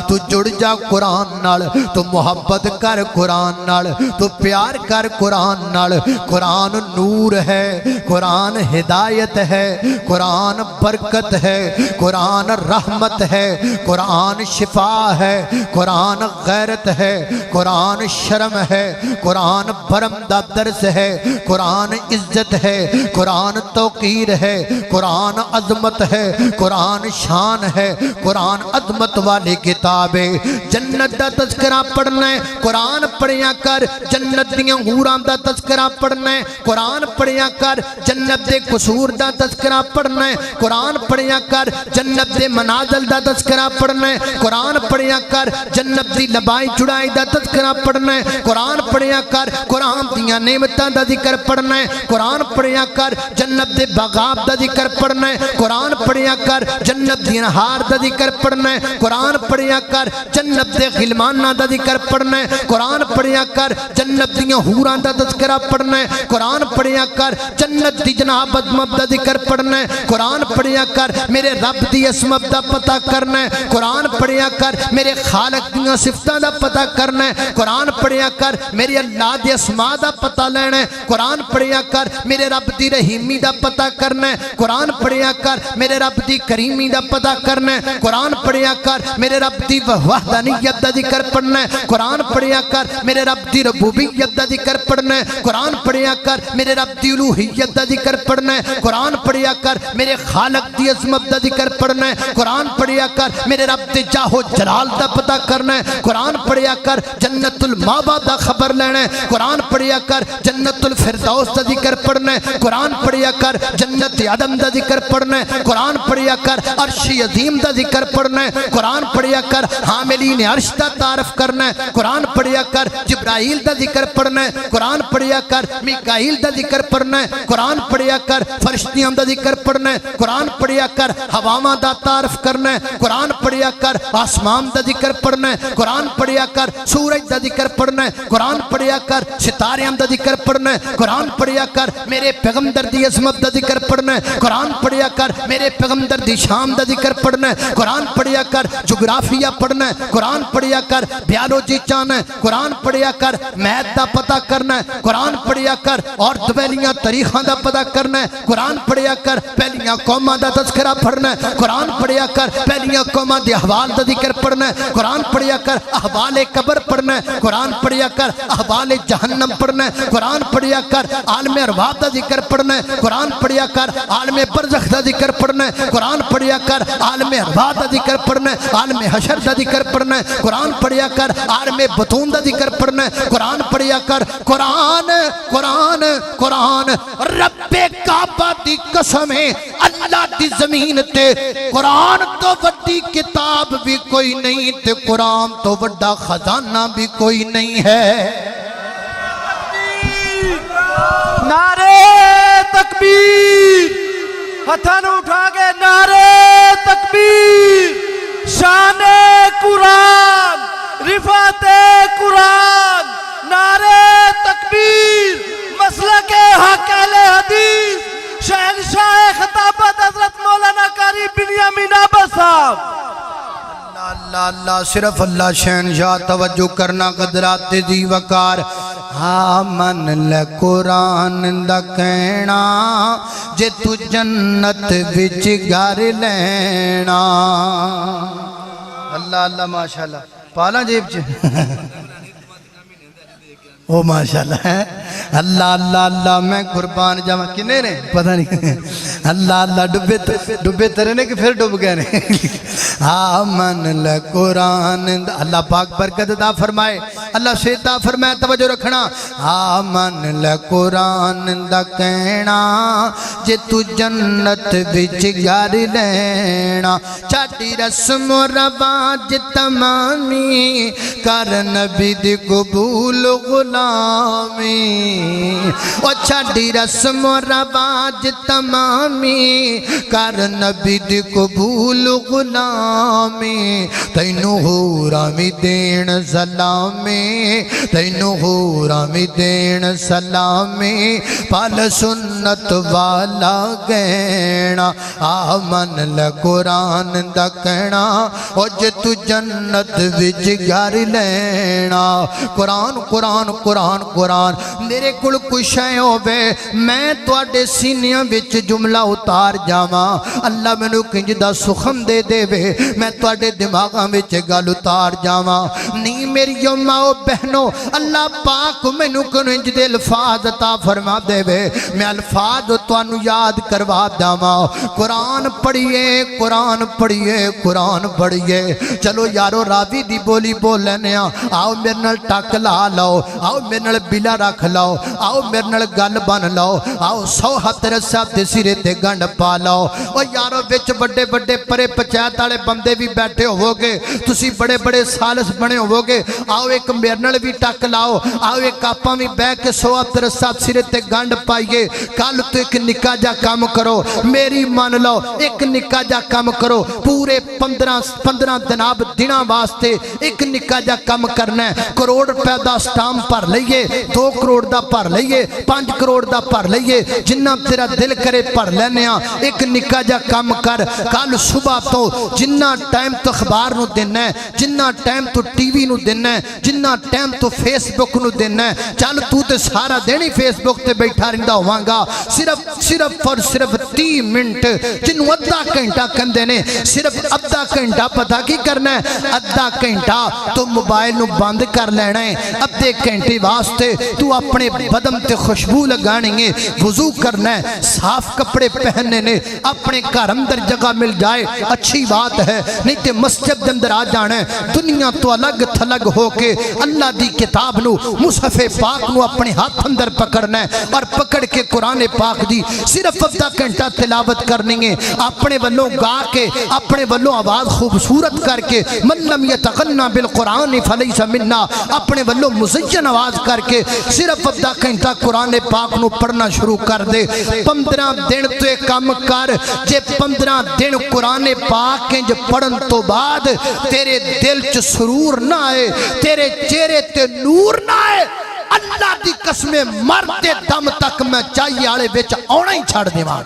تو جڑ جا قرآن نال، تو محبت کر قرآن نال، تو پیار کر قرآن نال۔ قرآن نور ہے، قرآن ہدایت ہے، قرآن برکت ہے، قرآن رحمت ہے، قرآن شفا ہے، قرآن غیرت ہے، قرآن شرم ہے، قرآن برم دا درس ہے، قرآن عزت ہے، قرآن توقیر ہے، قرآن عظمت ہے، قرآن شان ہے، قرآن عظمت والی کتاب ہے۔ جنت دا تذکرہ پڑھنا ہے، قرآن پڑھیا کر۔ جنت دیاں حوران دا تذکرہ پڑھنا ہے، قرآن پڑھیا کر۔ جنت دے قصور دا تذکرہ پڑھنا ہے، قرآن پڑھیا کر۔ جنت دے منازل دا تذکرہ پڑھنا ہے، قرآن پڑھیا کر۔ جنت دی لبائی چڑھائی دا تذکرہ پڑھنا ہے، قرآن پڑھیا کر۔ قرآن دیاں نعمتاں دا ذکر پڑھنا ہے، قرآن پڑھیا کر۔ جنت دے باغات دا ذکر پڑھنا ہے، قرآن پڑھیا کر۔ جنت دی انہار دا ذکر پڑھنا ہے، قرآن پڑھیا کر۔ جنت دے غلمانہ دا ذکر پڑھنا ہے، قرآن پڑھیا کر۔ جنت دیاں حوراں دا تذکرہ پڑھنا ہے، قرآن پڑھیا کر۔ جنت دی جناب عظمت دا ذکر پڑھنا ہے، قرآن پڑھیا کر۔ میرے رب دی عظمت دا پتہ کرنا ہے، قرآن پڑھیا کر۔ میرے خالق دیاں صفتاں دا پتہ کرنا ہے، قرآن پڑھیا کر۔ میرے اللہ دی اسماء دا پتہ لینا ہے، قرآن پڑھیا کر۔ میرے رب دی رحیمی دا پتہ کرنا ہے، قرآن پڑھیا کر۔ میرے رب دی کریمی دا پتہ کرنا ہے، قرآن پڑھیا کر۔ میرے رب دی وحدانیت دا ذکر پڑھنا ہے، قرآن پڑھیا کر۔ میرے رب دی ربوبیت دا ذکر پڑھنا ہے، قرآن پڑھیا کر۔ میرے رب دی الوہیت دا ذکر پڑھنا ہے، قرآن پڑھیا کر۔ میرے خالق دی عظمت دا ذکر پڑھنا ہے، قرآن پڑھیا کر۔ میرے رب دی جاہ و جلال دا پتہ کرنا ہے، قرآن پڑھیا کر۔ جنت الماوا دا خبر لینا ہے، قرآن پڑھیا کر۔ جنت الفردوس دا ذکر پڑھنا ہے، قرآن پڑھیا کر۔ جنت عدن دا ذکر پڑھنا ہے، قرآن پڑھیا کر۔ عرش عظیم دا ذکر پڑھنا ہے، قرآن پڑھیا کر۔ حاملین عرش دا تعارف کرنا ہے، قرآن پڑھیا کر۔ جبرائیل دا ذکر پڑھنا ہے، قرآن پڑھیا کر۔ میکائیل دا ذکر پڑھنا ہے، قرآن پڑھیا کر۔ فرشتیاں دا ذکر پڑھنا ہے، قرآن پڑھیا کر۔ ہواواں دا تعارف کرنا ہے، قرآن پڑھیا کر۔ آسمان دا ذکر پڑھنا ہے، قرآن پڑھیا کر۔ سورج دا ذکر پڑھنا ہے، قرآن پڑھیا کر۔ ستاریاں دا ذکر پڑھنا ہے، قرآن پڑھیا کر۔ میرے پیغمبر دی عظمت دا ذکر پڑھنا ہے، قرآن پڑھیا کر۔ میرے پیغمبر دی شان دا ذکر پڑھنا ہے، قرآن پڑھیا کر۔ جغرافیہ پڑھنا ہے، قرآن پڑھیا کر۔ بیالوجی چاہنا ہے، قرآن پڑھیا کر۔ میتھ دا پتہ کرنا ہے، قرآن پڑھیا کر۔ اور دویلیاں تاریخاں دا پتہ کرنا ہے، قرآن پڑھیا کر۔ پہلیاں قوماں دا تذکرہ پڑھنا ہے، قرآن پڑھیا کر۔ پہلیاں قوماں دے احوال دا ذکر پڑھنا ہے، قرآن پڑھیا کر۔ احوال قبر پڑھنا ہے، قرآن پڑھیا کر۔ احوال جہنم پڑھنا ہے، قرآن پڑھیا کر۔ عالم ارواح دا ذکر پڑھنا ہے، قرآن پڑھیا کر۔ عالم برزخ دا ذکر پڑھنا ہے، قرآن پڑھیا کر۔ عالم ارواح دا ذکر پڑھنا ہے، عالم حشر دا ذکر پڑھنا ہے، قرآن پڑھیا کر۔ عالم بطون دا ذکر پڑھنا ہے، قرآن پڑھیا کر۔ قرآن قرآن قرآن رب کعبہ دی قسم ہے، اللہ دی زمین تے قرآن تو وڈی کتاب بھی کوئی نہیں تے قرآن تو وڈا خزانہ بھی کوئی نہیں ہے۔ نعرے تکبیر، ہتھاں اٹھا کے نعرے تکبیر۔ شان قرآن، رفعت قرآن، نعرے تکبیر۔ مسلک حق اہل حدیث، شہنشاہ خطابت حضرت مولانا قاری بنیامین عباس صاحب۔ اللہ اللہ صرف اللہ شہنشاہ توجہ کرنا قدرات دی وقار۔ من لے قرآن دا کہنا جے تو جنت وچ گھر لینا۔ اللہ اللہ ماشاءاللہ پالا جیب چ او ماشاءاللہ ہے۔ اللہ اللہ اللہ میں قربان جاواں کنے نے پتہ نہیں۔ اللہ اللہ ڈبے ترے نے کہ پھر ڈب گئے نے۔ من لے قرآن اللہ پاک برکت عطا فرمائے، اللہ سے عطا فرمائے، توجہ رکھنا۔ من لے قرآن دا کہنا جے تو جنت وچ گھر لینا۔ چاٹی رسم و رواج تمامی کر نبی دی قبول غلام غلامی او چھڈی رسم و رواج تمامی کر نبی دی قبول غلامی تینو حوراں وی دین سلامی تینو حوراں وی دین سلامی پال سنت والا گہنا آمن لے قرآن دا کہنا او جے تو جنت وچ گھر لینا قرآن قرآن قرآن قرآن میرے کول کوئی شے ہووے میں تواڈے سینیاں وچ جملہ اتار جاواں اللہ مینوں کنج دا سخن دے دے وے میں تواڈے دماغاں وچ گل اتار جاواں نہیں میری ماؤ بہنوں اللہ پاک مینوں کنج دے الفاظ عطا فرما دے وے میں الفاظ تانوں یاد کروا داواں قرآن پڑھیے قرآن پڑھیے قرآن پڑھیے چلو یارو راوی دی بولی بول لینے آؤ میرے نال ٹک لا لاؤ آؤ میرے نال بلا رکھ لاؤ آؤ میرے نال گل بن لاؤ آؤ 100 ہاتھ رسا تے سرے تے گنڈ پا لاؤ او یارو وچ بڑے بڑے پرے پنچایت والے بندے بھی بیٹھے ہوو گے تسی بڑے بڑے سالس بنے ہوو گے آؤ ایک میرے نال بھی ٹک لاؤ آؤ ایک آپاں بھی بیٹھ کے 100 ہاتھ رسا سرے تے گنڈ پائیے کل تو ایک نکا جا کام کرو میری مان لو ایک نکا جا کام کرو پورے 15 جناب دنوں واسطے ایک نکا جا کام کرنا ہے کروڑ روپے دا سٹام پر لئیے 2 کروڑ دا پر لئیے 5 کروڑ دا پر لئیے جنہ تیرا دل کرے پر لینے ایک نکا جا کام کر کل صبح تو جنہ ٹائم تو اخبار نو دینا ہے جنہ ٹائم تو ٹی وی نو دینا ہے جنہ ٹائم تو فیس بک نو دینا ہے چل تو تے سارا دینی فیس بک تے بیٹھا رہندا ہوواں گا صرف اور صرف 30 منٹ جنوں ادھا گھنٹہ کندے نے صرف ادھا گھنٹہ پتہ کی کرنا ہے ادھا گھنٹہ تو موبائل نو بند کر لینا ہے ادھے گھنٹے واسطے تو اپنے بدن تے خوشبو لگانی ہے وضو کرنا ہے صاف کپڑے پہننے نے اپنے گھر اندر جگہ مل جائے اچھی بات ہے نہیں تے مسجد اندر آ جانا ہے دنیا تو الگ تھلگ ہو کے اللہ دی کتاب نو مصحف پاک نو اپنے ہاتھ اندر پکڑنا ہے اور پکڑ کے قرآن پاک دی صرف ادھا گھنٹہ تلاوت کرنی ہے اپنے والوں گا کے اپنے والوں آواز خوبصورت کر کے من لم یتغنى بالقرآن فلیس منا اپنے والوں مزین آواز کر کے صرف ادھا گھنٹہ قرآن پاک نو پڑھنا شروع کر دے 15 دن تو ایک کام کر جے 15 دن قرآن پاک جو پڑھن تو بعد تیرے دل چ سرور نہ آئے تیرے چہرے تے نور نہ آئے اللہ دی قسمیں مرتے دم تک میں چاہیے آلے بیچ آنا ہی چھاڑ دیوان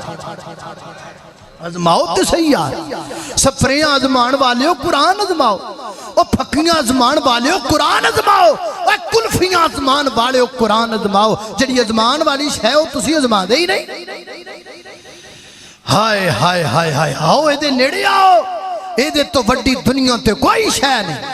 ازماؤ تے صحیح یار سپریاں ازمان والے ہو قرآن ازماؤ اور پھکیاں ازمان والے ہو قرآن ازماؤ اور کلفیاں ازمان والے ہو قرآن ازماؤ جڑی ازمان والی شے ہو تسی ازمان دے ہی نہیں ہائے ہائے ہائے ہائے آؤ اے دے نیڑے آؤ اے دے تو وڈی دنیا تے کوئی شے نہیں